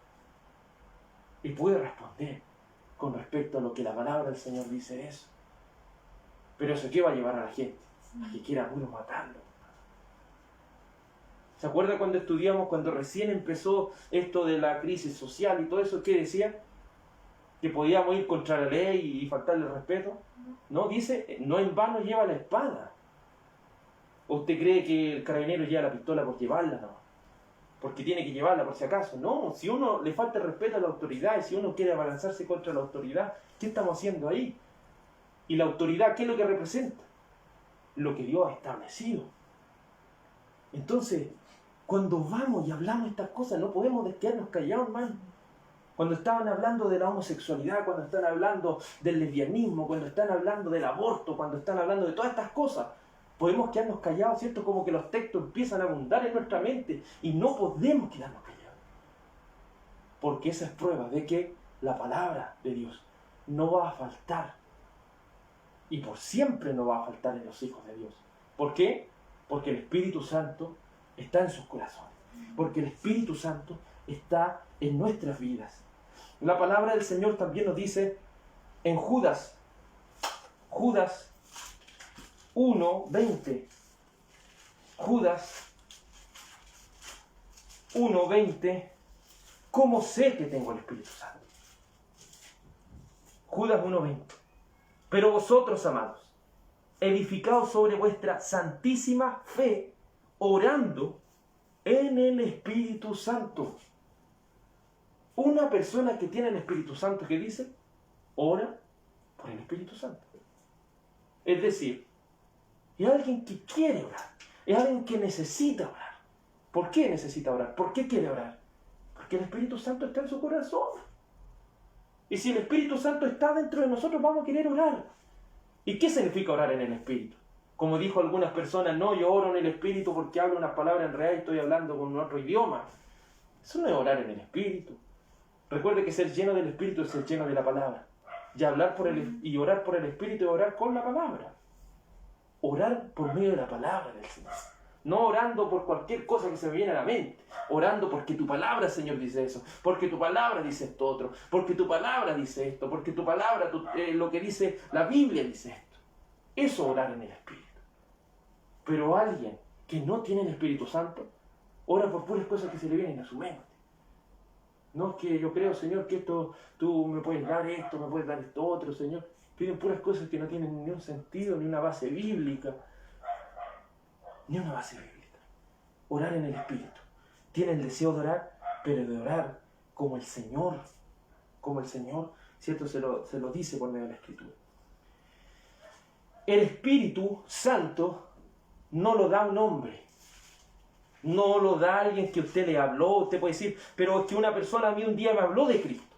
Y pude responder con respecto a lo que la palabra del Señor dice de eso. Pero eso, ¿qué va a llevar a la gente? A que quiera uno matarlo. ¿Se acuerda cuando estudiamos, cuando recién empezó esto de la crisis social y todo eso? ¿Qué decía? Que podíamos ir contra la ley y faltarle el respeto. No, dice, no en vano lleva la espada. ¿O usted cree que el carabinero lleva la pistola por llevarla? No. Porque tiene que llevarla por si acaso. No, si uno le falta el respeto a la autoridad y si uno quiere abalanzarse contra la autoridad, ¿qué estamos haciendo ahí? Y la autoridad, ¿qué es lo que representa? Lo que Dios ha establecido. Entonces, cuando vamos y hablamos estas cosas, no podemos quedarnos callados, hermano. Cuando estaban hablando de la homosexualidad, cuando están hablando del lesbianismo, cuando están hablando del aborto, cuando están hablando de todas estas cosas, podemos quedarnos callados, ¿cierto? Como que los textos empiezan a abundar en nuestra mente y no podemos quedarnos callados. Porque esa es prueba de que la palabra de Dios no va a faltar. Y por siempre no va a faltar en los hijos de Dios. ¿Por qué? Porque el Espíritu Santo está en sus corazones. Porque el Espíritu Santo está en nuestras vidas. La palabra del Señor también nos dice en Judas 1:20. Judas 1:20. ¿Cómo sé que tengo el Espíritu Santo? Judas 1:20. Pero vosotros, amados, edificaos sobre vuestra santísima fe, orando en el Espíritu Santo. Una persona que tiene el Espíritu Santo, ¿qué dice? Ora por el Espíritu Santo. Es decir, es alguien que quiere orar, es alguien que necesita orar. ¿Por qué necesita orar? ¿Por qué quiere orar? Porque el Espíritu Santo está en su corazón. Y si el Espíritu Santo está dentro de nosotros, vamos a querer orar. ¿Y qué significa orar en el Espíritu? Como dijo algunas personas, no, yo oro en el Espíritu porque hablo unas palabras en real y estoy hablando con otro idioma. Eso no es orar en el Espíritu. Recuerde que ser lleno del Espíritu es ser lleno de la palabra. Y orar por el Espíritu es orar con la palabra. Orar por medio de la palabra del Señor. No orando por cualquier cosa que se me viene a la mente. Orando porque tu palabra, Señor, dice eso. Porque tu palabra dice esto otro. Porque tu palabra dice esto. Porque tu palabra, lo que dice la Biblia dice esto. Eso es orar en el Espíritu. Pero alguien que no tiene el Espíritu Santo, ora por puras cosas que se le vienen a su mente. No es que yo creo, Señor, que esto, tú me puedes dar esto, me puedes dar esto otro, Señor. Piden puras cosas que no tienen ni un sentido, ni una base bíblica. Ni una base bíblica. Orar en el Espíritu. Tiene el deseo de orar, pero de orar como el Señor. Como el Señor, ¿cierto? Se lo dice por medio de la Escritura. El Espíritu Santo no lo da un hombre. No lo da alguien que usted le habló. Usted puede decir, pero es que una persona a mí un día me habló de Cristo.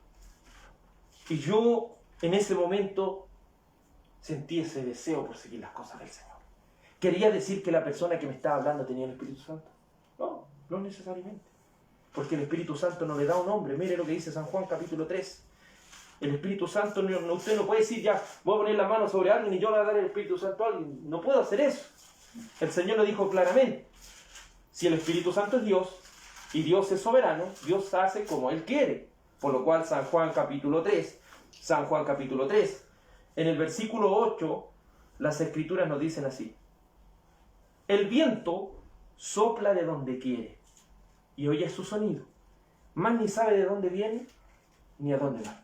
Y yo en ese momento sentí ese deseo por seguir las cosas del Señor. ¿Quería decir que la persona que me estaba hablando tenía el Espíritu Santo? No, no necesariamente. Porque el Espíritu Santo no le da un nombre. Mire lo que dice San Juan capítulo 3. El Espíritu Santo, usted no puede decir ya, voy a poner la mano sobre alguien y yo le voy a dar el Espíritu Santo a alguien. No puedo hacer eso. El Señor lo dijo claramente. Si el Espíritu Santo es Dios y Dios es soberano, Dios hace como Él quiere. Por lo cual San Juan capítulo 3, en el versículo 8, las Escrituras nos dicen así. El viento sopla de donde quiere y oye su sonido, mas ni sabe de dónde viene ni a dónde va.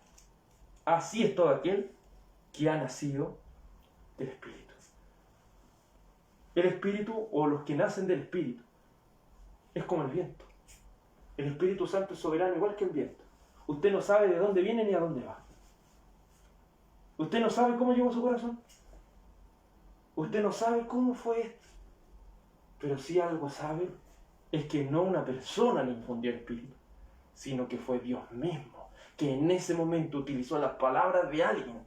Así es todo aquel que ha nacido del Espíritu. El Espíritu, o los que nacen del Espíritu, es como el viento. El Espíritu Santo es soberano igual que el viento. Usted no sabe de dónde viene ni a dónde va. Usted no sabe cómo llegó a su corazón. Usted no sabe cómo fue esto. Pero si algo sabe, es que no una persona le infundió el Espíritu, sino que fue Dios mismo, que en ese momento utilizó las palabras de alguien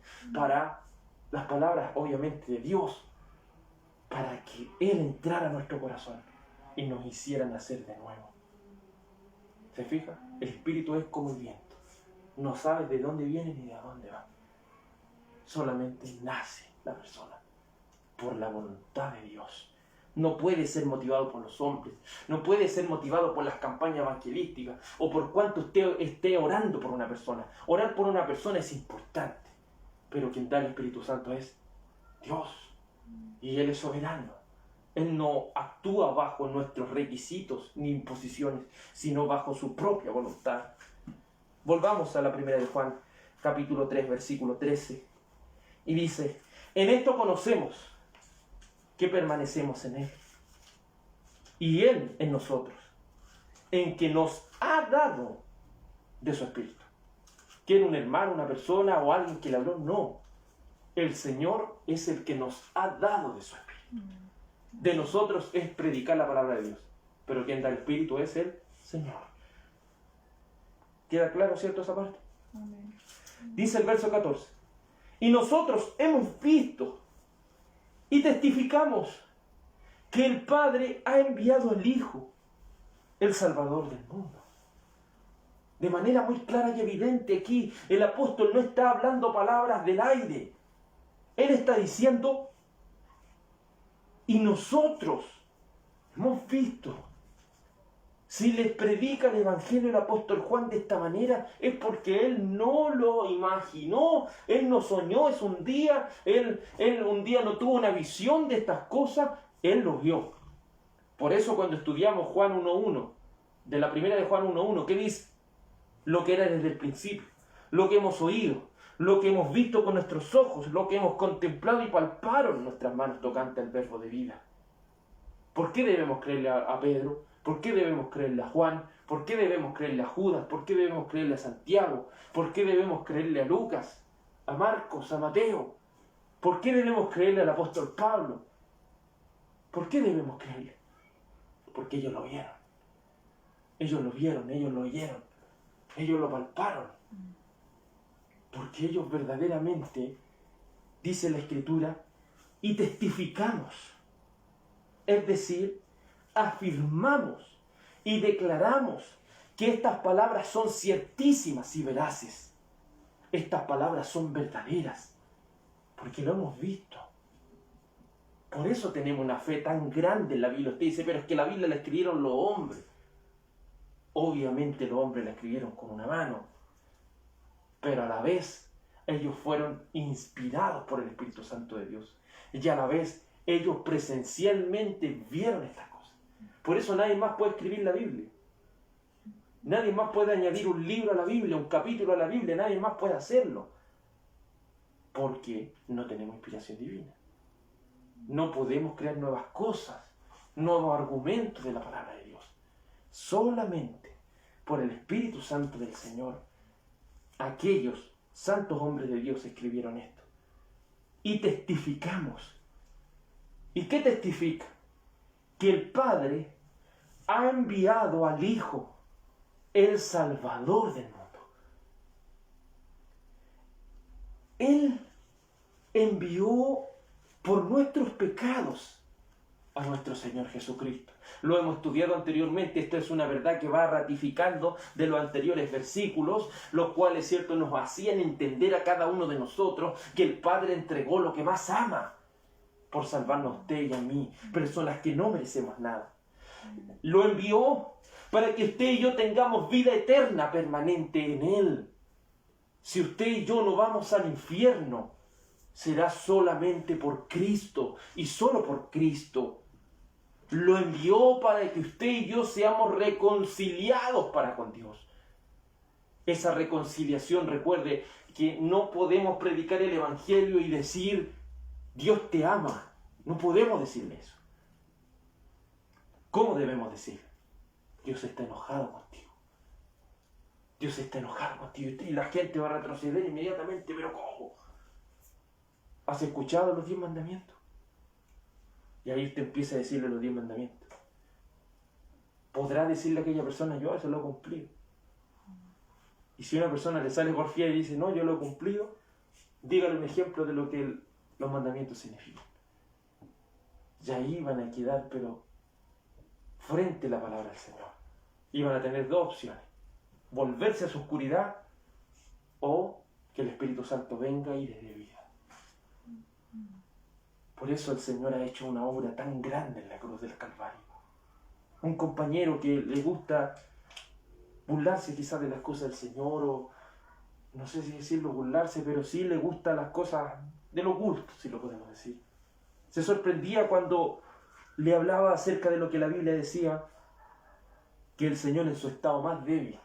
las palabras obviamente de Dios, para que Él entrara a nuestro corazón y nos hiciera nacer de nuevo. ¿Se fija? El Espíritu es como el viento. No sabe de dónde viene ni de dónde va. Solamente nace la persona por la voluntad de Dios, No puede ser motivado por los hombres, no puede ser motivado por las campañas evangelísticas o por cuánto usted esté orando por una persona. Orar por una persona es importante, pero quien da el Espíritu Santo es Dios, y Él es soberano. Él no actúa bajo nuestros requisitos ni imposiciones, sino bajo su propia voluntad. Volvamos a la primera de Juan, capítulo 3, versículo 13, y dice: en esto conocemos que permanecemos en Él, y Él en nosotros, en que nos ha dado de su Espíritu. ¿Quiere un hermano, una persona o alguien que le habló? No. El Señor es el que nos ha dado de su Espíritu. De nosotros es predicar la palabra de Dios, pero quien da el Espíritu es el Señor. ¿Queda claro, cierto, esa parte? Amén. Dice el verso 14: y nosotros hemos visto y testificamos que el Padre ha enviado al Hijo, el Salvador del mundo. De manera muy clara y evidente aquí, el apóstol no está hablando palabras del aire. Él está diciendo: y nosotros hemos visto. Si les predica el Evangelio el apóstol Juan de esta manera, es porque él no lo imaginó, él no soñó, es un día, él un día no tuvo una visión de estas cosas, él lo vio. Por eso cuando estudiamos Juan 1.1, de la primera de Juan 1.1, ¿qué dice? Lo que era desde el principio, lo que hemos oído, lo que hemos visto con nuestros ojos, lo que hemos contemplado y palparon nuestras manos tocante al verbo de vida. ¿Por qué debemos creerle a Pedro? ¿Por qué debemos creerle a Juan? ¿Por qué debemos creerle a Judas? ¿Por qué debemos creerle a Santiago? ¿Por qué debemos creerle a Lucas, a Marcos, a Mateo? ¿Por qué debemos creerle al apóstol Pablo? ¿Por qué debemos creerle? Porque ellos lo vieron. Ellos lo vieron, ellos lo oyeron, ellos lo palparon. Porque ellos verdaderamente, dice la Escritura, y testificamos. Es decir, afirmamos y declaramos que estas palabras son ciertísimas y veraces. Estas palabras son verdaderas, porque lo hemos visto. Por eso tenemos una fe tan grande en la Biblia. Usted dice, pero es que la Biblia la escribieron los hombres. Obviamente los hombres la escribieron con una mano, pero a la vez ellos fueron inspirados por el Espíritu Santo de Dios. Y a la vez ellos presencialmente vieron estas cosas. Por eso nadie más puede escribir la Biblia. Nadie más puede añadir un libro a la Biblia, un capítulo a la Biblia. Nadie más puede hacerlo. Porque no tenemos inspiración divina. No podemos crear nuevas cosas, nuevos argumentos de la palabra de Dios. Solamente por el Espíritu Santo del Señor, aquellos santos hombres de Dios escribieron esto. Y testificamos. ¿Y qué testifica? Que el Padre ha enviado al Hijo, el Salvador del mundo. Él envió por nuestros pecados a nuestro Señor Jesucristo. Lo hemos estudiado anteriormente. Esto es una verdad que va ratificando de los anteriores versículos, los cuales, cierto, nos hacían entender a cada uno de nosotros que el Padre entregó lo que más ama por salvarnos a usted y a mí, personas que no merecemos nada. Lo envió para que usted y yo tengamos vida eterna permanente en Él. Si usted y yo no vamos al infierno, será solamente por Cristo y solo por Cristo. Lo envió para que usted y yo seamos reconciliados para con Dios. Esa reconciliación, recuerde que no podemos predicar el Evangelio y decir Dios te ama. No podemos decirle eso. ¿Cómo debemos decir? Dios está enojado contigo. Dios está enojado contigo. Y la gente va a retroceder inmediatamente. ¿Pero cómo? ¿Has escuchado los 10 mandamientos? Y ahí usted empieza a decirle los 10 mandamientos. ¿Podrá decirle a aquella persona, yo eso lo he cumplido? Y si una persona le sale porfiada y dice, no, yo lo he cumplido, dígale un ejemplo de lo que los mandamientos significan. Y ahí van a quedar, pero frente a la palabra del Señor. Y van a tener dos opciones. Volverse a su oscuridad o que el Espíritu Santo venga y les dé vida. Por eso el Señor ha hecho una obra tan grande en la cruz del Calvario. Un compañero que le gusta burlarse quizás de las cosas del Señor, o no sé si decirlo burlarse, pero sí le gustan las cosas del oculto, si lo podemos decir. Se sorprendía cuando le hablaba acerca de lo que la Biblia decía, que el Señor en su estado más débil,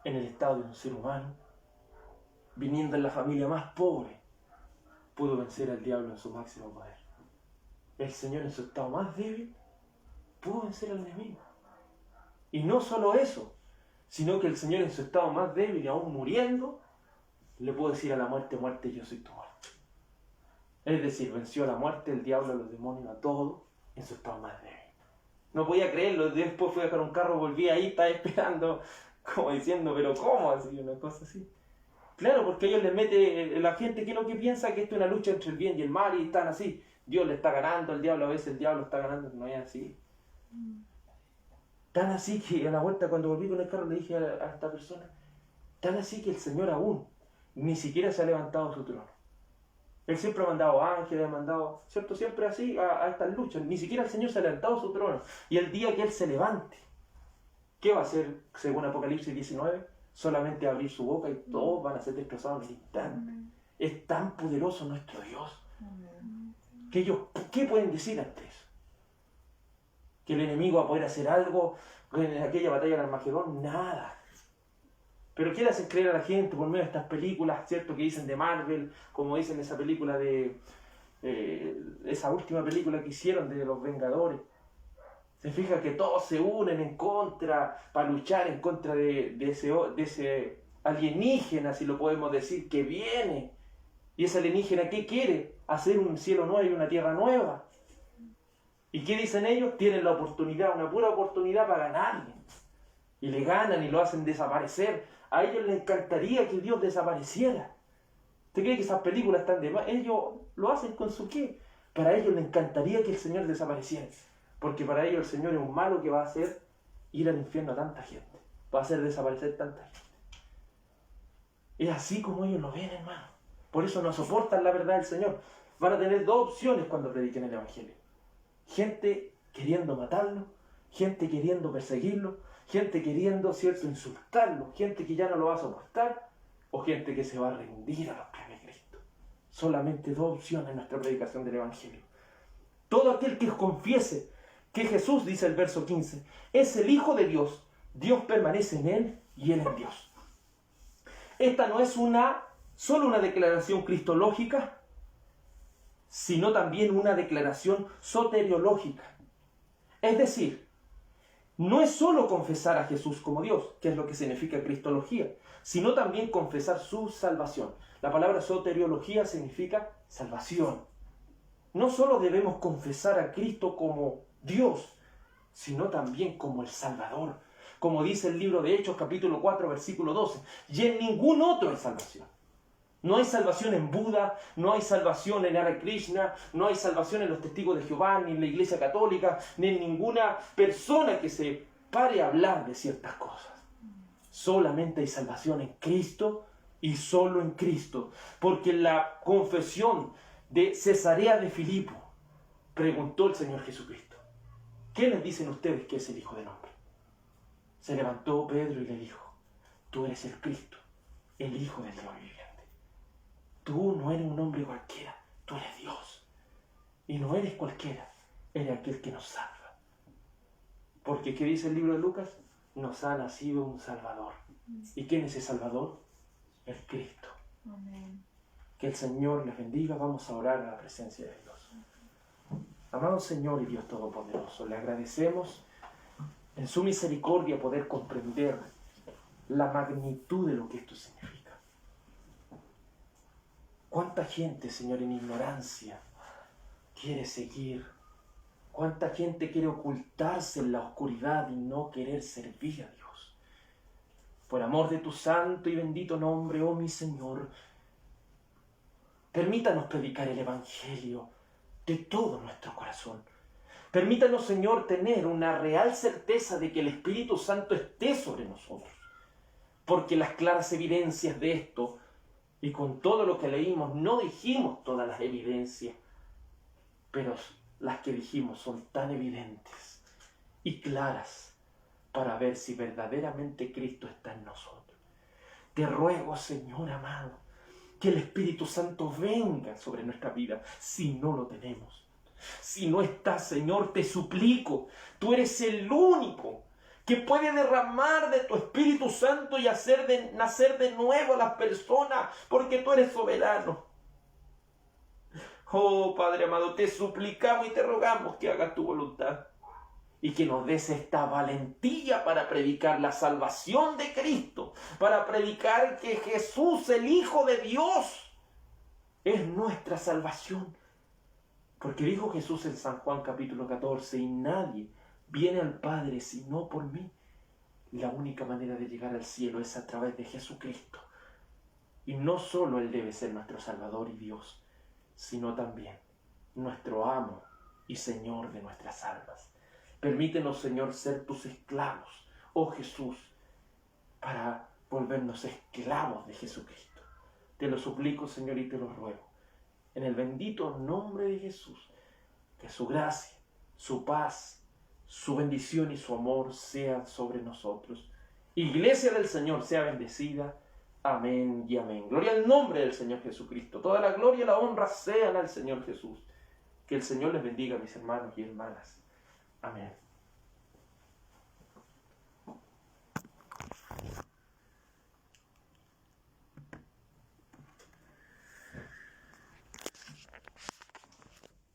en el estado de un ser humano, viniendo en la familia más pobre, pudo vencer al diablo en su máximo poder. El Señor en su estado más débil pudo vencer al enemigo. Y no solo eso, sino que el Señor en su estado más débil y aún muriendo, le pudo decir a la muerte, muerte, yo soy tu muerte. Es decir, venció a la muerte, el diablo, a los demonios, a todo, en su estado más débil. No podía creerlo, después fui a dejar un carro, volví ahí, estaba esperando, como diciendo, pero ¿cómo? Así, una cosa así. Claro, porque ellos les mete, la gente que es lo que piensa que esto es una lucha entre el bien y el mal, y están así. Dios le está ganando, el diablo a veces el diablo está ganando, no es así. Tan así que a la vuelta cuando volví con el carro le dije a esta persona, tan así que el Señor aún ni siquiera se ha levantado de su trono. Él siempre ha mandado ángeles, ha mandado, ¿cierto? Siempre así a estas luchas. Ni siquiera el Señor se ha levantado de su trono. Y el día que Él se levante, ¿qué va a hacer según Apocalipsis 19? Solamente abrir su boca y todos van a ser destrozados en el instante. Es tan poderoso nuestro Dios. Que ellos, ¿qué pueden decir ante eso? Que el enemigo va a poder hacer algo en aquella batalla de Armagedón, nada. Pero ¿qué le hacen creer a la gente por medio de estas películas, ¿cierto? Que dicen de Marvel, como dicen esa película de... esa última película que hicieron de los Vengadores. Se fija que todos se unen en contra, para luchar en contra de ese alienígena, si lo podemos decir, que viene. ¿Y ese alienígena qué quiere? Hacer un cielo nuevo y una tierra nueva. ¿Y qué dicen ellos? Tienen la oportunidad, una pura oportunidad para ganarle. Y le ganan y lo hacen desaparecer. A ellos les encantaría que Dios desapareciera. ¿Usted cree que esas películas están de más? Ellos lo hacen con su qué. Para ellos les encantaría que el Señor desapareciera. Porque para ellos el Señor es un malo que va a hacer ir al infierno a tanta gente. Va a hacer desaparecer tanta gente. Es así como ellos lo ven, hermano. Por eso no soportan la verdad del Señor. Van a tener dos opciones cuando prediquen el Evangelio. Gente queriendo matarlo, gente queriendo perseguirlo, gente queriendo, ¿cierto?, insultarlo, gente que ya no lo va a soportar, o gente que se va a rendir a los pies de Cristo. Solamente dos opciones en nuestra predicación del Evangelio. Todo aquel que confiese que Jesús, dice el verso 15, es el Hijo de Dios, Dios permanece en él y él en Dios. Esta no es solo una declaración cristológica, sino también una declaración soteriológica. Es decir, no es solo confesar a Jesús como Dios, que es lo que significa cristología, sino también confesar su salvación. La palabra soteriología significa salvación. No solo debemos confesar a Cristo como Dios, sino también como el Salvador. Como dice el libro de Hechos, capítulo 4, versículo 12. Y en ningún otro hay salvación. No hay salvación en Buda, no hay salvación en Hare Krishna, no hay salvación en los testigos de Jehová, ni en la Iglesia Católica, ni en ninguna persona que se pare a hablar de ciertas cosas. Solamente hay salvación en Cristo y solo en Cristo. Porque en la confesión de Cesarea de Filipo preguntó el Señor Jesucristo, ¿quiénes dicen ustedes que es el Hijo del Hombre? Se levantó Pedro y le dijo, tú eres el Cristo, el Hijo del Dios viviente. Tú no eres un hombre cualquiera, tú eres Dios. Y no eres cualquiera, eres aquel que nos salva. Porque, ¿qué dice el libro de Lucas? Nos ha nacido un Salvador. ¿Y quién es ese Salvador? El Cristo. Amén. Que el Señor les bendiga. Vamos a orar a la presencia de Dios. Amado Señor y Dios Todopoderoso, le agradecemos en su misericordia poder comprender la magnitud de lo que esto significa. ¿Cuánta gente, Señor, en ignorancia quiere seguir? ¿Cuánta gente quiere ocultarse en la oscuridad y no querer servir a Dios? Por amor de tu santo y bendito nombre, oh mi Señor, permítanos predicar el Evangelio de todo nuestro corazón. Permítanos, Señor, tener una real certeza de que el Espíritu Santo esté sobre nosotros. Porque las claras evidencias de esto, y con todo lo que leímos, no dijimos todas las evidencias. pero las que dijimos son tan evidentes y claras para ver si verdaderamente Cristo está en nosotros. Te ruego, Señor amado, que el Espíritu Santo venga sobre nuestra vida si no lo tenemos. Si no está, Señor, te suplico, tú eres el único que puede derramar de tu Espíritu Santo y hacer nacer de nuevo a las personas, porque tú eres soberano. Oh, Padre amado, te suplicamos y te rogamos que hagas tu voluntad y que nos des esta valentía para predicar la salvación de Cristo, para predicar que Jesús, el Hijo de Dios, es nuestra salvación. Porque dijo Jesús en San Juan capítulo 14, y nadie viene al Padre sino por mí. La única manera de llegar al cielo es a través de Jesucristo. Y no solo Él debe ser nuestro Salvador y Dios, sino también nuestro amo y Señor de nuestras almas. Permítenos, Señor, ser tus esclavos, oh Jesús, para volvernos esclavos de Jesucristo. Te lo suplico, Señor, y te lo ruego. En el bendito nombre de Jesús, que su gracia, su paz, su bendición y su amor sean sobre nosotros. Iglesia del Señor sea bendecida. Amén y amén. Gloria al nombre del Señor Jesucristo. Toda la gloria y la honra sean al Señor Jesús. Que el Señor les bendiga, mis hermanos y hermanas. Amén.